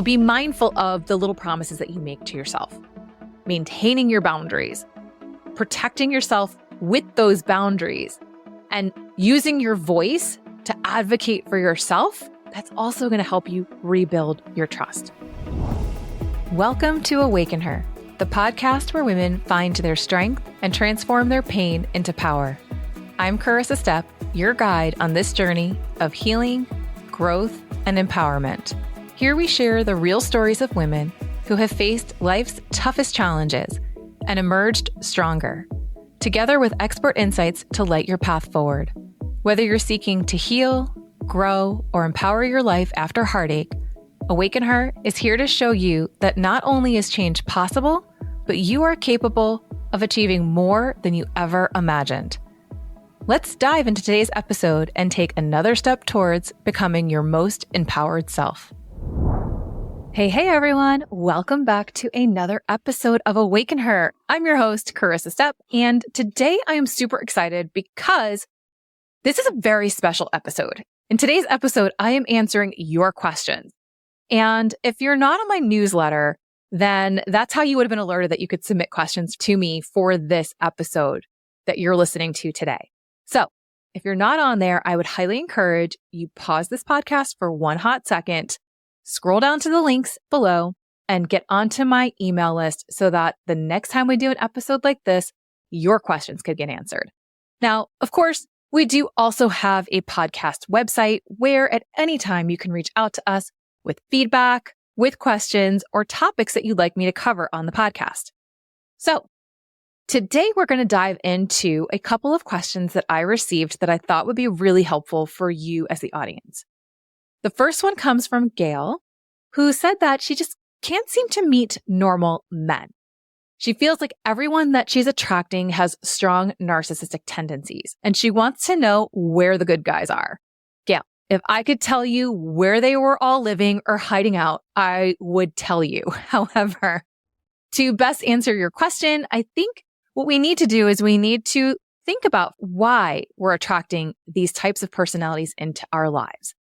Be mindful of the little promises that you make to yourself, maintaining your boundaries, protecting yourself with those boundaries, and using your voice to advocate for yourself. That's also going to help you rebuild your trust. Welcome to AwakenHer, the podcast where women find their strength and transform their pain into power. I'm Corissa, your guide on this journey of healing, growth, and empowerment. Here we share the real stories of women who have faced life's toughest challenges and emerged stronger, together with expert insights to light your path forward. Whether you're seeking to heal, grow, or empower your life after heartache, AwakenHer is here to show you that not only is change possible, but you are capable of achieving more than you ever imagined. Let's dive into today's episode and take another step towards becoming your most empowered self. Hey everyone. Welcome back to another episode of AwakenHer. I'm your host, Corissa, and today I am super excited because this is a very special episode. In today's episode, I am answering your questions. And if you're not on my newsletter, then that's how you would have been alerted that you could submit questions to me for this episode that you're listening to today. So if you're not on there, I would highly encourage you pause this podcast for one hot second, scroll down to the links below, and get onto my email list so that the next time we do an episode like this, your questions could get answered. Now, of course, we do also have a podcast website where at any time you can reach out to us with feedback, with questions, or topics that you'd like me to cover on the podcast. So today we're going to dive into a couple of questions that I received that I thought would be really helpful for you as the audience. The first one comes from Gail, who said that she just can't seem to meet normal men. She feels like everyone that she's attracting has strong narcissistic tendencies, and she wants to know where the good guys are. Gail, if I could tell you where they were all living or hiding out, I would tell you. However, to best answer your question, I think what we need to do is we need to think about why we're attracting these types of personalities into our lives.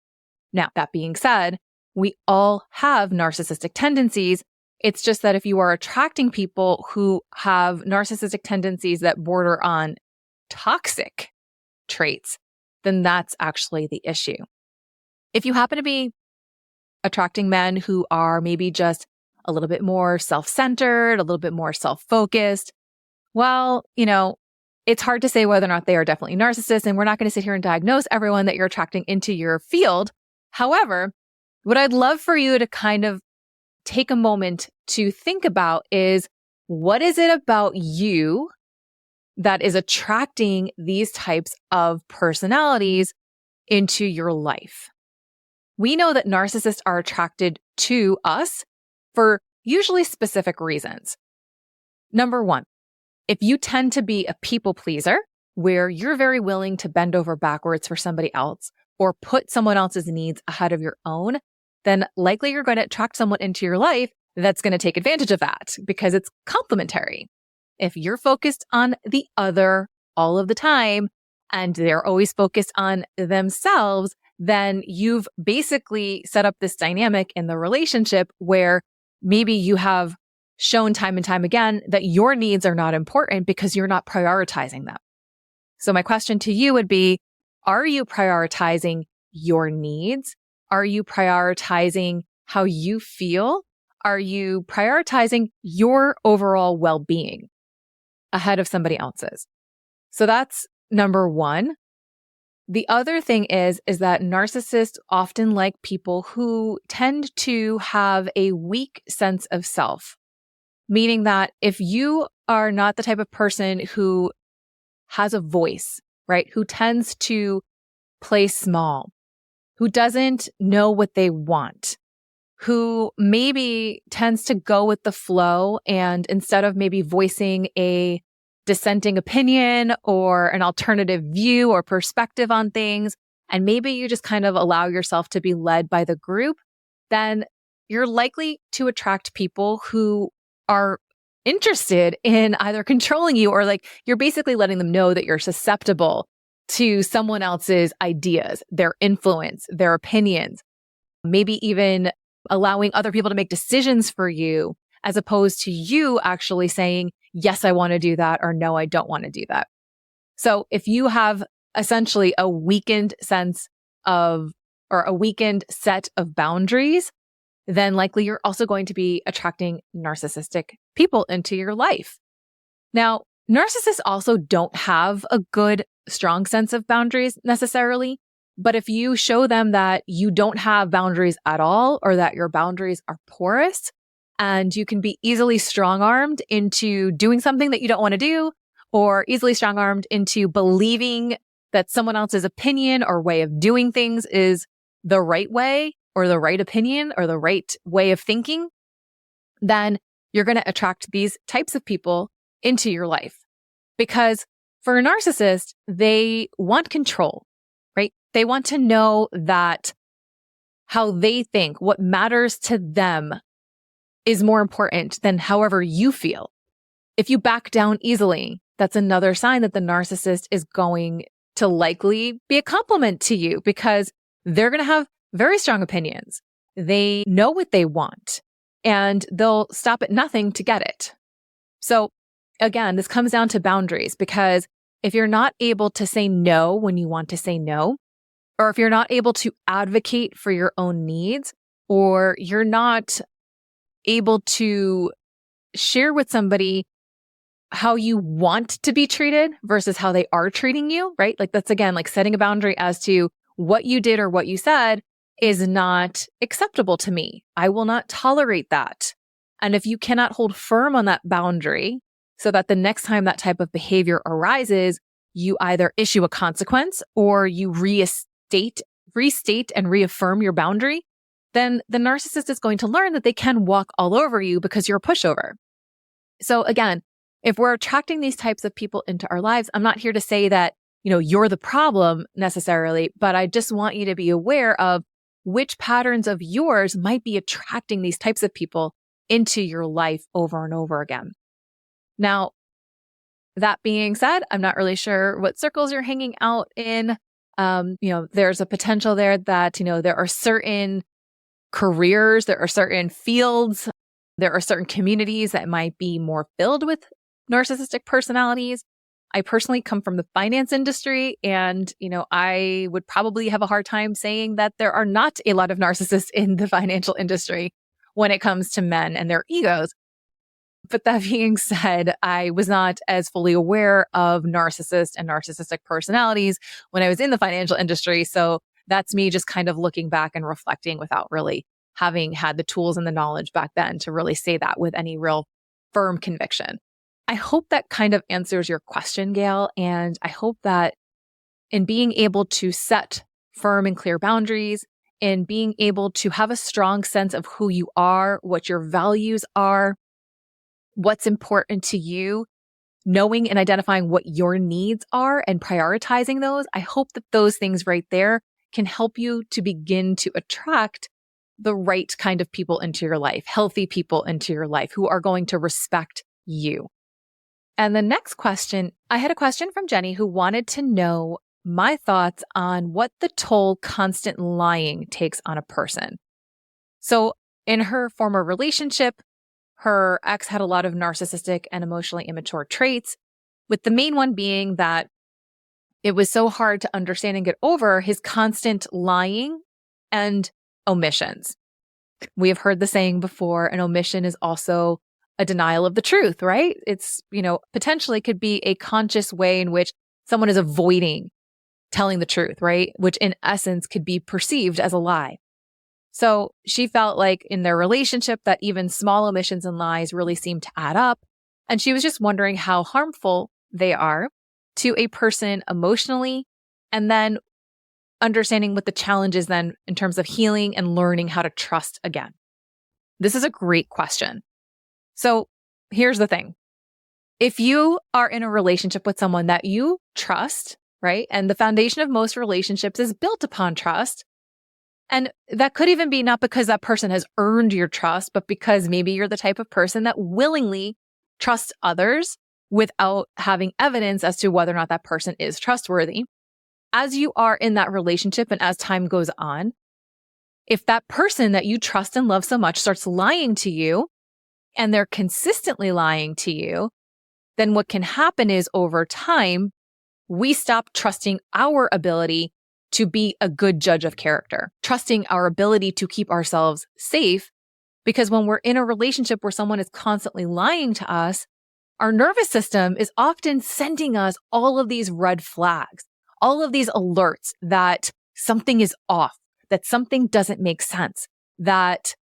Now, that being said, we all have narcissistic tendencies. It's just that if you are attracting people who have narcissistic tendencies that border on toxic traits, then that's actually the issue. If you happen to be attracting men who are maybe just a little bit more self-centered, a little bit more self-focused, well, it's hard to say whether or not they are definitely narcissists, and we're not going to sit here and diagnose everyone that you're attracting into your field. However, what I'd love for you to kind of take a moment to think about is, what is it about you that is attracting these types of personalities into your life? We know that narcissists are attracted to us for usually specific reasons. Number one, if you tend to be a people pleaser, where you're very willing to bend over backwards for somebody else or put someone else's needs ahead of your own, then likely you're going to attract someone into your life that's going to take advantage of that because it's complementary. If you're focused on the other all of the time and they're always focused on themselves, then you've basically set up this dynamic in the relationship where maybe you have shown time and time again that your needs are not important because you're not prioritizing them. So my question to you would be, are you prioritizing your needs? Are you prioritizing how you feel? Are you prioritizing your overall well-being ahead of somebody else's? So that's number one. The other thing is that narcissists often like people who tend to have a weak sense of self, meaning that if you are not the type of person who has a voice, right, who tends to play small, who doesn't know what they want, who maybe tends to go with the flow, and instead of maybe voicing a dissenting opinion or an alternative view or perspective on things, and maybe you just kind of allow yourself to be led by the group, then you're likely to attract people who are interested in either controlling you or like you're basically letting them know that you're susceptible to someone else's ideas, their influence, their opinions, maybe even allowing other people to make decisions for you, as opposed to you actually saying, yes, I want to do that, or no, I don't want to do that. So if you have essentially a weakened sense of, or a weakened set of boundaries, then likely you're also going to be attracting narcissistic people into your life. Now, narcissists also don't have a good, strong sense of boundaries necessarily. But if you show them that you don't have boundaries at all, or that your boundaries are porous, and you can be easily strong-armed into doing something that you don't want to do, or easily strong-armed into believing that someone else's opinion or way of doing things is the right way, or the right opinion, or the right way of thinking, then you're going to attract these types of people into your life. Because for a narcissist, they want control, right? They want to know that how they think, what matters to them, is more important than however you feel. If you back down easily, that's another sign that the narcissist is going to likely be a compliment to you, because they're going to have very strong opinions. They know what they want, and they'll stop at nothing to get it. So again, this comes down to boundaries, because if you're not able to say no when you want to say no, or if you're not able to advocate for your own needs, or you're not able to share with somebody how you want to be treated versus how they are treating you, right? Like that's again, like setting a boundary as to what you did or what you said is not acceptable to me. I will not tolerate that. And if you cannot hold firm on that boundary so that the next time that type of behavior arises, you either issue a consequence or you restate and reaffirm your boundary, then the narcissist is going to learn that they can walk all over you because you're a pushover. So again, if we're attracting these types of people into our lives, I'm not here to say that, you're the problem necessarily, but I just want you to be aware of which patterns of yours might be attracting these types of people into your life over and over again. Now, that being said, I'm not really sure what circles you're hanging out in. There's a potential there that, there are certain careers, there are certain fields, there are certain communities that might be more filled with narcissistic personalities. I personally come from the finance industry, and, I would probably have a hard time saying that there are not a lot of narcissists in the financial industry when it comes to men and their egos. But that being said, I was not as fully aware of narcissists and narcissistic personalities when I was in the financial industry. So that's me just kind of looking back and reflecting without really having had the tools and the knowledge back then to really say that with any real firm conviction. I hope that kind of answers your question, Gail. And I hope that in being able to set firm and clear boundaries, in being able to have a strong sense of who you are, what your values are, what's important to you, knowing and identifying what your needs are and prioritizing those, I hope that those things right there can help you to begin to attract the right kind of people into your life, healthy people into your life who are going to respect you. And the next question, I had a question from Jenny who wanted to know my thoughts on what the toll constant lying takes on a person. So in her former relationship, her ex had a lot of narcissistic and emotionally immature traits, with the main one being that it was so hard to understand and get over his constant lying and omissions. We have heard the saying before, an omission is also a denial of the truth, right? It's, potentially could be a conscious way in which someone is avoiding telling the truth, right? Which in essence could be perceived as a lie. So she felt like in their relationship that even small omissions and lies really seemed to add up. And she was just wondering how harmful they are to a person emotionally, and then understanding what the challenge is then in terms of healing and learning how to trust again. This is a great question. So here's the thing. If you are in a relationship with someone that you trust, right? And the foundation of most relationships is built upon trust. And that could even be not because that person has earned your trust, but because maybe you're the type of person that willingly trusts others without having evidence as to whether or not that person is trustworthy. As you are in that relationship and as time goes on, If that person that you trust and love so much starts lying to you, and they're consistently lying to you, then what can happen is over time, we stop trusting our ability to be a good judge of character, trusting our ability to keep ourselves safe. Because when we're in a relationship where someone is constantly lying to us, our nervous system is often sending us all of these red flags, all of these alerts that something is off, that something doesn't make sense, that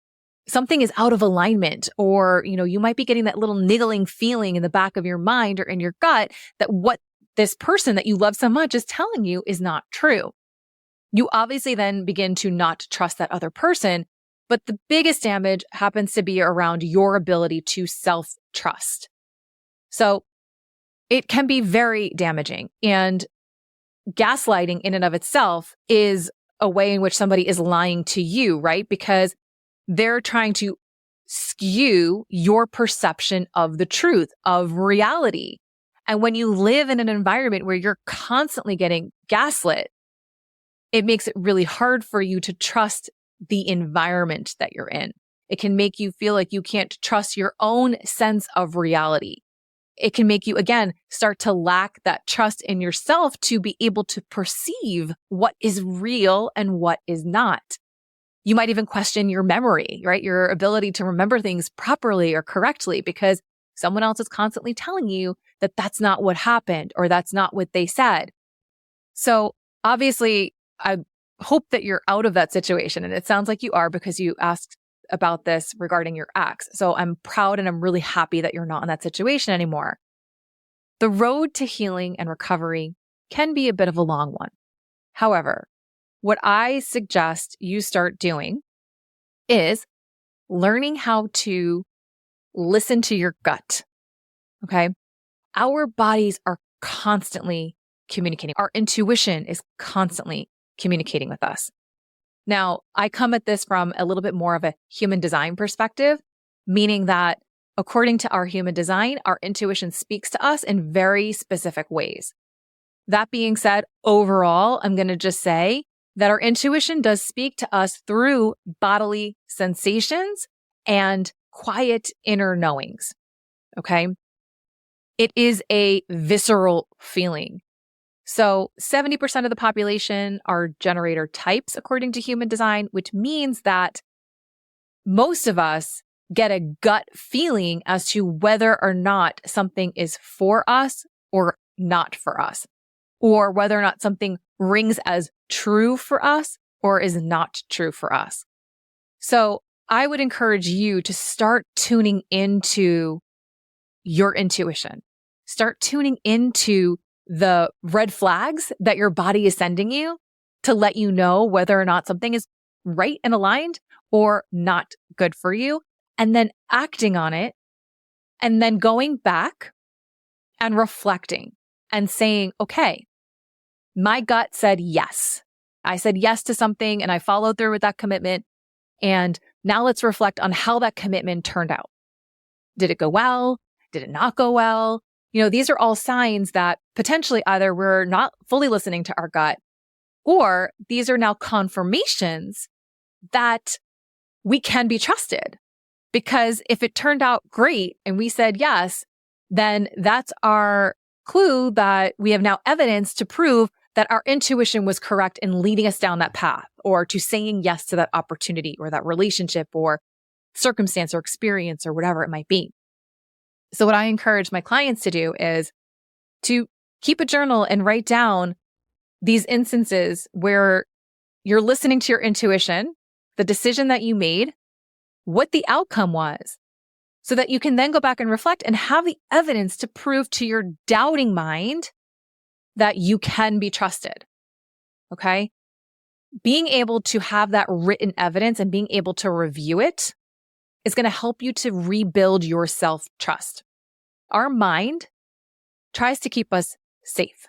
something is out of alignment, or, you might be getting that little niggling feeling in the back of your mind or in your gut that what this person that you love so much is telling you is not true. You obviously then begin to not trust that other person, but the biggest damage happens to be around your ability to self-trust. So it can be very damaging. And gaslighting in and of itself is a way in which somebody is lying to you, right? Because they're trying to skew your perception of the truth, of reality. And when you live in an environment where you're constantly getting gaslit, it makes it really hard for you to trust the environment that you're in. It can make you feel like you can't trust your own sense of reality. It can make you, again, start to lack that trust in yourself to be able to perceive what is real and what is not. You might even question your memory, right? Your ability to remember things properly or correctly because someone else is constantly telling you that that's not what happened or that's not what they said. So obviously, I hope that you're out of that situation. And it sounds like you are because you asked about this regarding your ex. So I'm proud and I'm really happy that you're not in that situation anymore. The road to healing and recovery can be a bit of a long one. However, what I suggest you start doing is learning how to listen to your gut. Okay. Our bodies are constantly communicating. Our intuition is constantly communicating with us. Now, I come at this from a little bit more of a human design perspective, meaning that according to our human design, our intuition speaks to us in very specific ways. That being said, overall, I'm going to just say that our intuition does speak to us through bodily sensations and quiet inner knowings. Okay. It is a visceral feeling. So 70% of the population are generator types according to human design, which means that most of us get a gut feeling as to whether or not something is for us or not for us, or whether or not something rings as true for us or is not true for us. So I would encourage you to start tuning into your intuition. Start tuning into the red flags that your body is sending you to let you know whether or not something is right and aligned or not good for you, and then acting on it, and then going back and reflecting and saying, okay, my gut said yes. I said yes to something and I followed through with that commitment. And now let's reflect on how that commitment turned out. Did it go well? Did it not go well? These are all signs that potentially either we're not fully listening to our gut, or these are now confirmations that we can be trusted. Because if it turned out great and we said yes, then that's our clue that we have now evidence to prove that our intuition was correct in leading us down that path, or to saying yes to that opportunity or that relationship or circumstance or experience or whatever it might be. So what I encourage my clients to do is to keep a journal and write down these instances where you're listening to your intuition, the decision that you made, what the outcome was, so that you can then go back and reflect and have the evidence to prove to your doubting mind that you can be trusted. Okay? Being able to have that written evidence and being able to review it is going to help you to rebuild your self-trust. Our mind tries to keep us safe.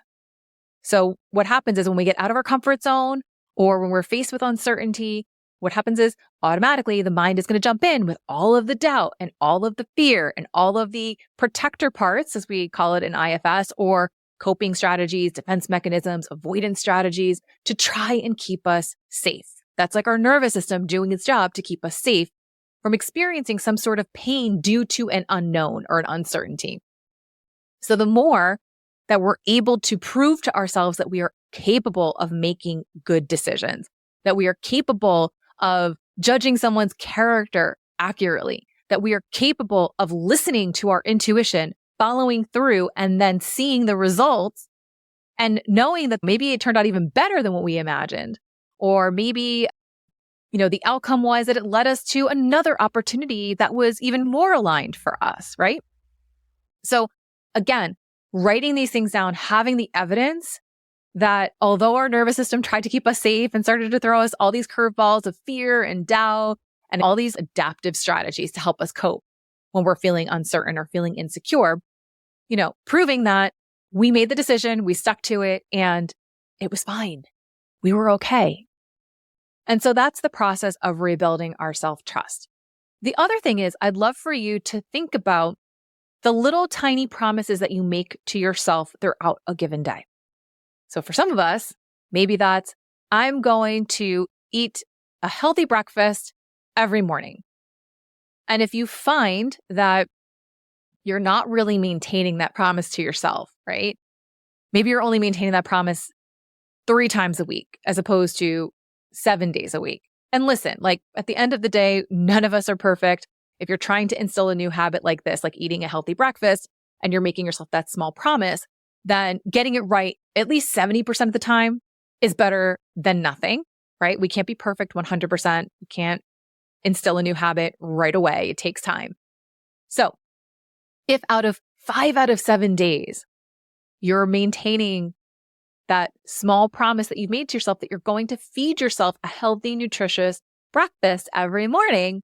So what happens is when we get out of our comfort zone or when we're faced with uncertainty, what happens is automatically the mind is going to jump in with all of the doubt and all of the fear and all of the protector parts, as we call it in IFS, or coping strategies, defense mechanisms, avoidance strategies to try and keep us safe. That's like our nervous system doing its job to keep us safe from experiencing some sort of pain due to an unknown or an uncertainty. So the more that we're able to prove to ourselves that we are capable of making good decisions, that we are capable of judging someone's character accurately, that we are capable of listening to our intuition, following through, and then seeing the results and knowing that maybe it turned out even better than what we imagined. Or maybe, the outcome was that it led us to another opportunity that was even more aligned for us, right? So again, writing these things down, having the evidence that although our nervous system tried to keep us safe and started to throw us all these curveballs of fear and doubt and all these adaptive strategies to help us cope when we're feeling uncertain or feeling insecure, proving that we made the decision, we stuck to it, and it was fine. We were okay. And so that's the process of rebuilding our self-trust. The other thing is, I'd love for you to think about the little tiny promises that you make to yourself throughout a given day. So for some of us, maybe that's, I'm going to eat a healthy breakfast every morning. And if you find that you're not really maintaining that promise to yourself, right? Maybe you're only maintaining that promise 3 times a week as opposed to 7 days a week. And listen, at the end of the day, none of us are perfect. If you're trying to instill a new habit like this, like eating a healthy breakfast, and you're making yourself that small promise, then getting it right at least 70% of the time is better than nothing, right? We can't be perfect 100%. We can't instill a new habit right away. It takes time. So if out of 5 out of 7 days, you're maintaining that small promise that you've made to yourself that you're going to feed yourself a healthy, nutritious breakfast every morning,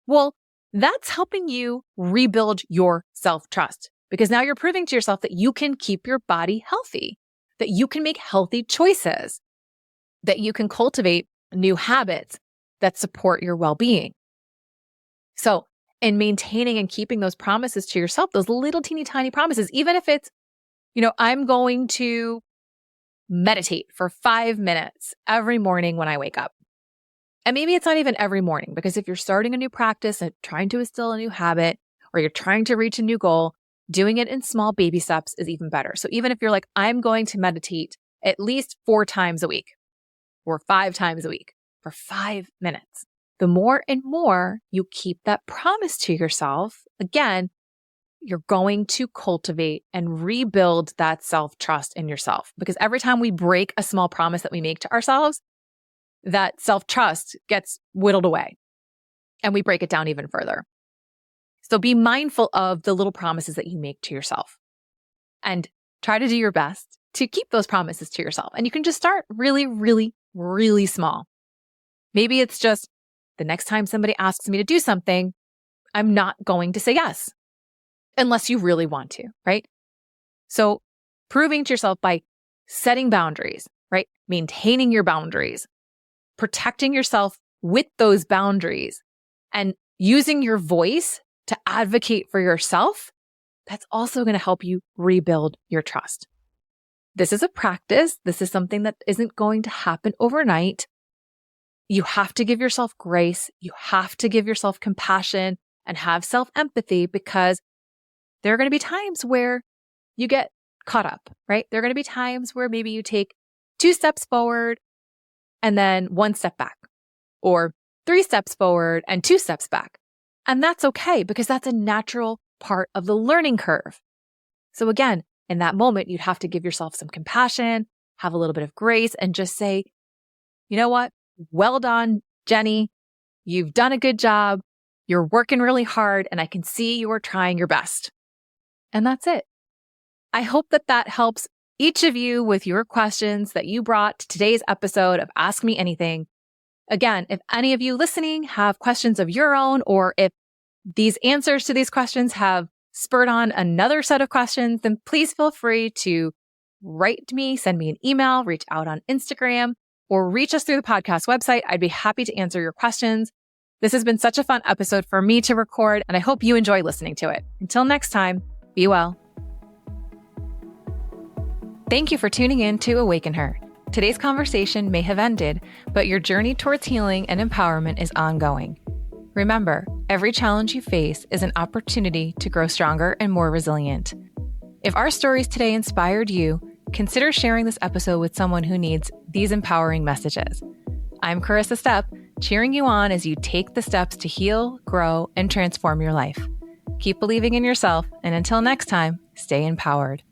well, that's helping you rebuild your self-trust because now you're proving to yourself that you can keep your body healthy, that you can make healthy choices, that you can cultivate new habits that support your well-being. So in maintaining and keeping those promises to yourself, those little teeny tiny promises, even if it's, I'm going to meditate for 5 minutes every morning when I wake up. And maybe it's not even every morning, because if you're starting a new practice and trying to instill a new habit, or you're trying to reach a new goal, doing it in small baby steps is even better. So even if you're like, I'm going to meditate at least 4 times a week or 5 times a week for 5 minutes, the more and more you keep that promise to yourself, again, you're going to cultivate and rebuild that self-trust in yourself. Because every time we break a small promise that we make to ourselves, that self-trust gets whittled away and we break it down even further. So be mindful of the little promises that you make to yourself and try to do your best to keep those promises to yourself. And you can just start really, really, really small. Maybe it's just the next time somebody asks me to do something, I'm not going to say yes unless you really want to, right? So proving to yourself by setting boundaries, right? Maintaining your boundaries, protecting yourself with those boundaries, and using your voice to advocate for yourself, that's also going to help you rebuild your trust. This is a practice. This is something that isn't going to happen overnight. You have to give yourself grace. You have to give yourself compassion and have self-empathy, because there are going to be times where you get caught up, right? There are going to be times where maybe you take 2 steps forward and then 1 step back, or 3 steps forward and 2 steps back. And that's okay, because that's a natural part of the learning curve. So again, in that moment, you'd have to give yourself some compassion, have a little bit of grace, and just say, you know what? Well done, Jenny. You've done a good job. You're working really hard, and I can see you are trying your best. And that's it. I hope that that helps each of you with your questions that you brought to today's episode of Ask Me Anything. Again, if any of you listening have questions of your own, or if these answers to these questions have spurred on another set of questions, then please feel free to write me, send me an email, reach out on Instagram, or reach us through the podcast website. I'd be happy to answer your questions. This has been such a fun episode for me to record, and I hope you enjoy listening to it. Until next time, be well. Thank you for tuning in to AwakenHer. Today's conversation may have ended, but your journey towards healing and empowerment is ongoing. Remember, every challenge you face is an opportunity to grow stronger and more resilient. If our stories today inspired you, consider sharing this episode with someone who needs these empowering messages. I'm Corissa Stepp, cheering you on as you take the steps to heal, grow, and transform your life. Keep believing in yourself, and until next time, stay empowered.